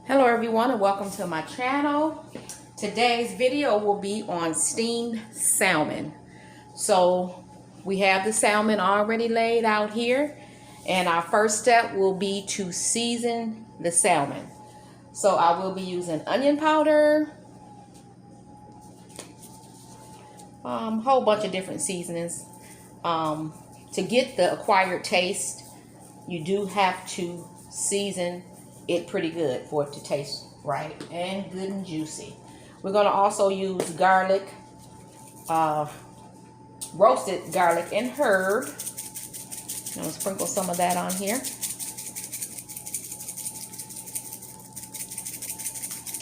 Hello everyone and welcome to my channel. Today's video will be on steamed salmon. So we have the salmon already laid out here, and our first step will be to season the salmon. So I will be using onion powder, whole bunch of different seasonings. To get the acquired taste, you do have to season it pretty good for it to taste right and good and juicy. We're going to also use garlic, roasted garlic and herb. I'm going to sprinkle some of that on here.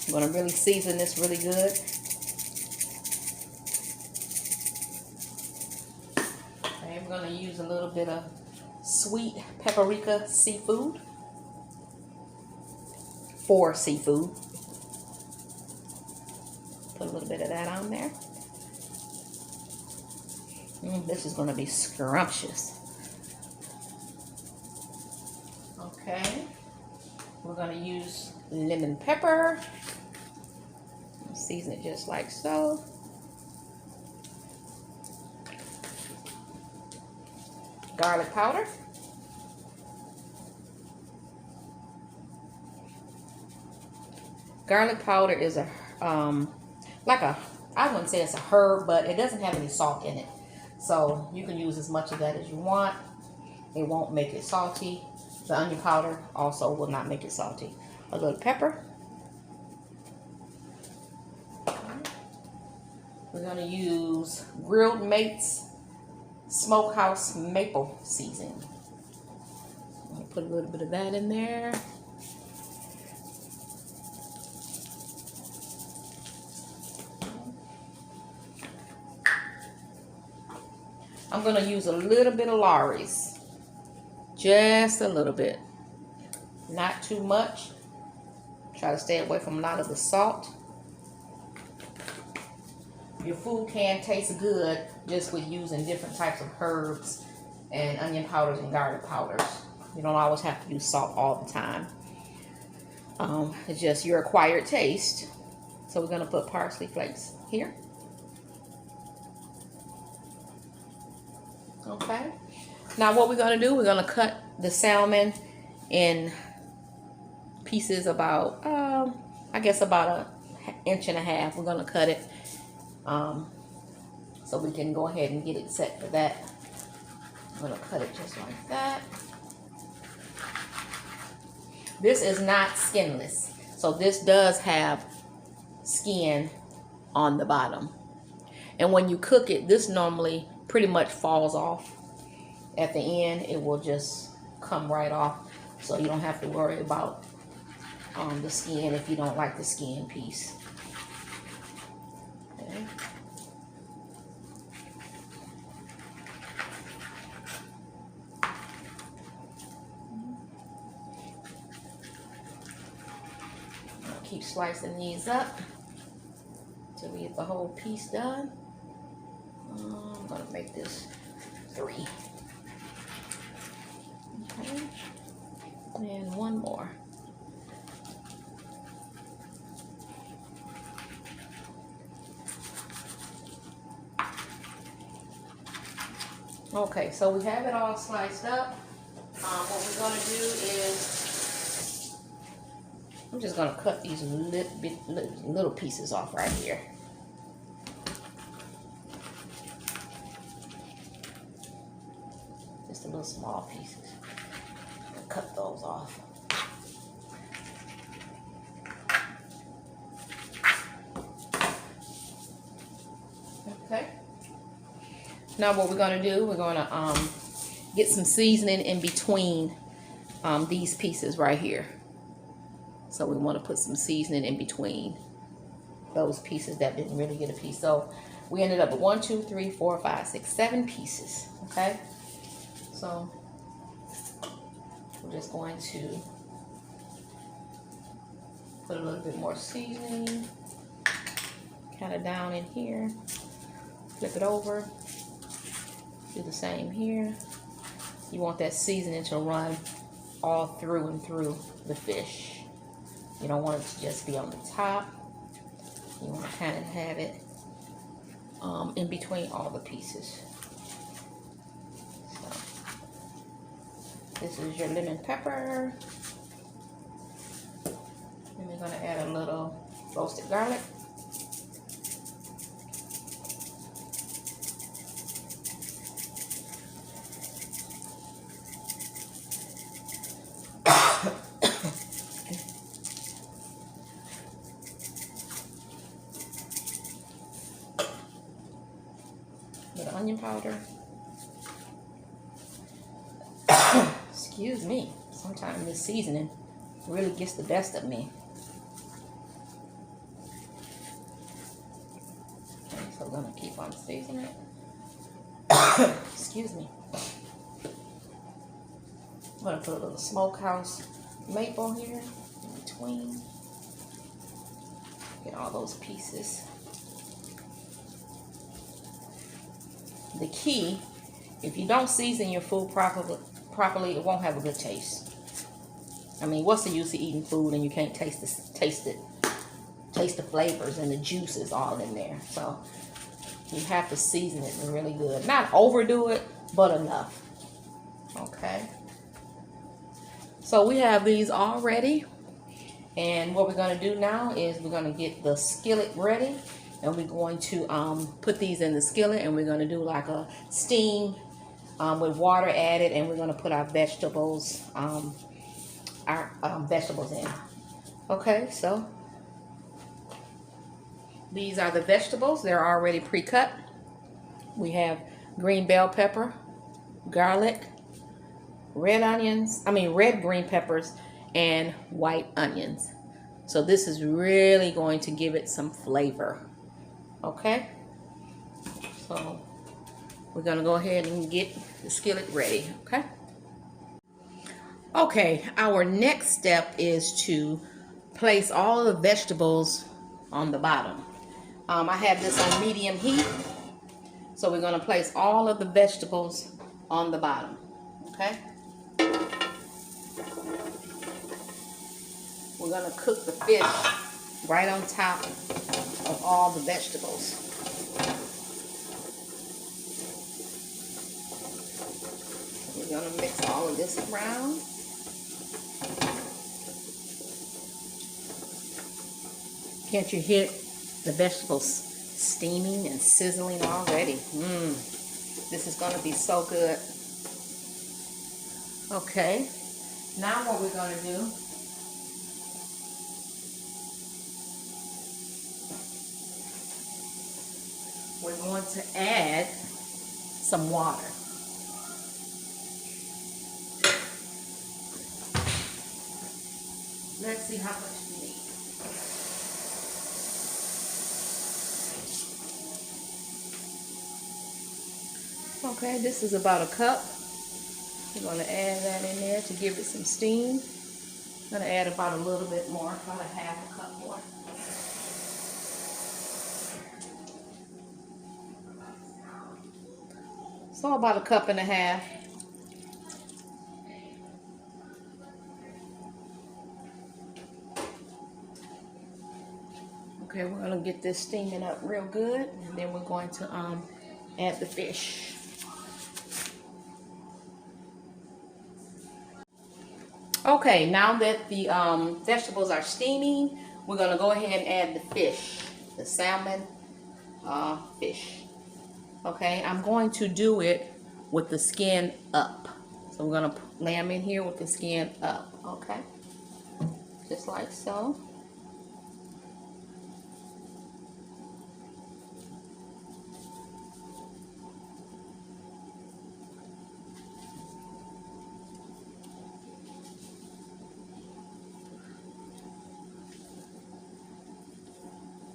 I'm going to really season this really good. I'm going to use a little bit of sweet paprika seafood. For seafood. Put a little bit of that on there. This is going to be scrumptious. Okay. We're going to use lemon pepper. Season it just like so. Garlic powder. Garlic powder is a I wouldn't say it's a herb, but it doesn't have any salt in it. So you can use as much of that as you want. It won't make it salty. The onion powder also will not make it salty. A little pepper. We're going to use Grilled Mates Smokehouse Maple Seasoning. I'm going to put a little bit of that in there. I'm going to use a little bit of Lawry's. Just a little bit. Not too much. Try to stay away from a lot of the salt. Your food can taste good just with using different types of herbs and onion powders and garlic powders. You don't always have to use salt all the time. It's just your acquired taste. So we're going to put parsley flakes here. Okay. Now what we're going to do, we're going to cut the salmon in pieces about, I guess about an inch and a half. We're going to cut it so we can go ahead and get it set for that. I'm going to cut it just like that. This is not skinless. So this does have skin on the bottom. And when you cook it, this normally pretty much falls off. At the end, it will just come right off. So you don't have to worry about the skin if you don't like the skin piece. Okay. I'll keep slicing these up till we get the whole piece done. I'm going to make this 3. Okay. And one more. Okay, so we have it all sliced up. What we're going to do is, I'm just going to cut these little pieces off right here. Just the little small pieces. Cut those off. Okay. Now what we're going to do, we're going to get some seasoning in between these pieces right here. So we want to put some seasoning in between those pieces that didn't really get a piece. So we ended up with 1, 2, 3, 4, 5, 6, 7 pieces. Okay. So we're just going to put a little bit more seasoning kind of down in here. Flip it over. Do the same here. You want that seasoning to run all through and through the fish. You don't want it to just be on the top. You want to kind of have it in between all the pieces. So, this is your lemon pepper. And we're going to add a little roasted garlic. Little onion powder. Excuse me. Sometimes this seasoning really gets the best of me. Okay, so we're going to keep on seasoning it. Excuse me. I'm going to put a little smokehouse maple here in between. Get all those pieces. The key, if you don't season your food properly, it won't have a good taste. I mean, what's the use of eating food and you can't taste the flavors and the juices all in there? So you have to season it really good. Not overdo it, but enough. Okay. So we have these all ready. And what we're going to do now is we're going to get the skillet ready. And we're going to put these in the skillet, and we're going to do like a steam with water added, and we're going to put our vegetables in. Okay, so these are the vegetables. They're already pre-cut. We have green bell pepper, garlic, red green peppers, and white onions. So this is really going to give it some flavor. Okay, so we're gonna go ahead and get the skillet ready. Okay, our next step is to place all of the vegetables on the bottom. I have this on medium heat, so we're gonna place all of the vegetables on the bottom. Okay, we're gonna cook the fish right on top of all the vegetables. We're going to mix all of this around. Can't you hear the vegetables steaming and sizzling already? This is going to be so good. Okay, now what we're going to do, we're going to add some water. Let's see how much we need. Okay, this is about a cup. We're going to add that in there to give it some steam. I'm going to add about a little bit more, about a half a cup more. So about a cup and a half. Okay, we're gonna get this steaming up real good, and then we're going to add the fish. Okay, now that the vegetables are steaming, we're gonna go ahead and add the fish, the salmon fish. Okay, I'm going to do it with the skin up. So we're gonna lay them in here with the skin up, okay? Just like so.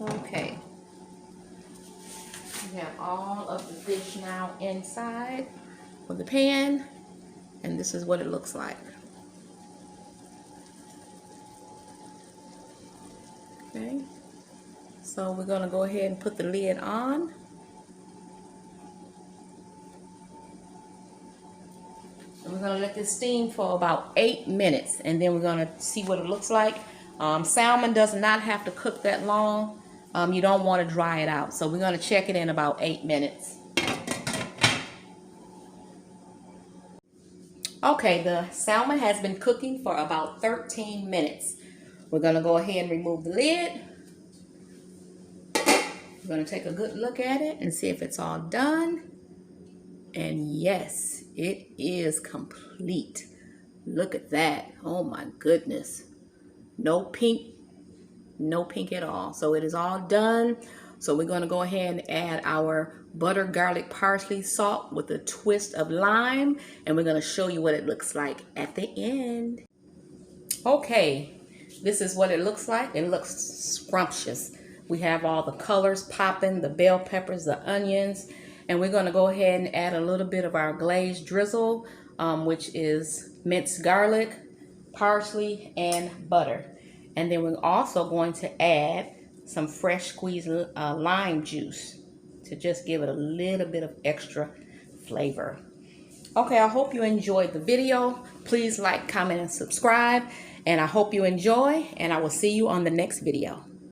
Okay. We have all of the fish now inside of the pan, and this is what it looks like. Okay, so we're going to go ahead and put the lid on. And we're going to let this steam for about 8 minutes, and then we're going to see what it looks like. Salmon does not have to cook that long. You don't want to dry it out. So we're going to check it in about 8 minutes. Okay, the salmon has been cooking for about 13 minutes. We're going to go ahead and remove the lid. We're going to take a good look at it and see if it's all done. And yes, it is complete. Look at that. Oh my goodness. No pink at all. So it is all done. So we're going to go ahead and add our butter, garlic, parsley, salt with a twist of lime. And we're going to show you what it looks like at the end. Okay, this is what it looks like. It looks scrumptious. We have all the colors popping, the bell peppers, the onions. And we're going to go ahead and add a little bit of our glazed drizzle, which is minced garlic, parsley, and butter. And then we're also going to add some fresh squeezed lime juice to just give it a little bit of extra flavor. Okay, I hope you enjoyed the video. Please like, comment, and subscribe. And I hope you enjoy, and I will see you on the next video.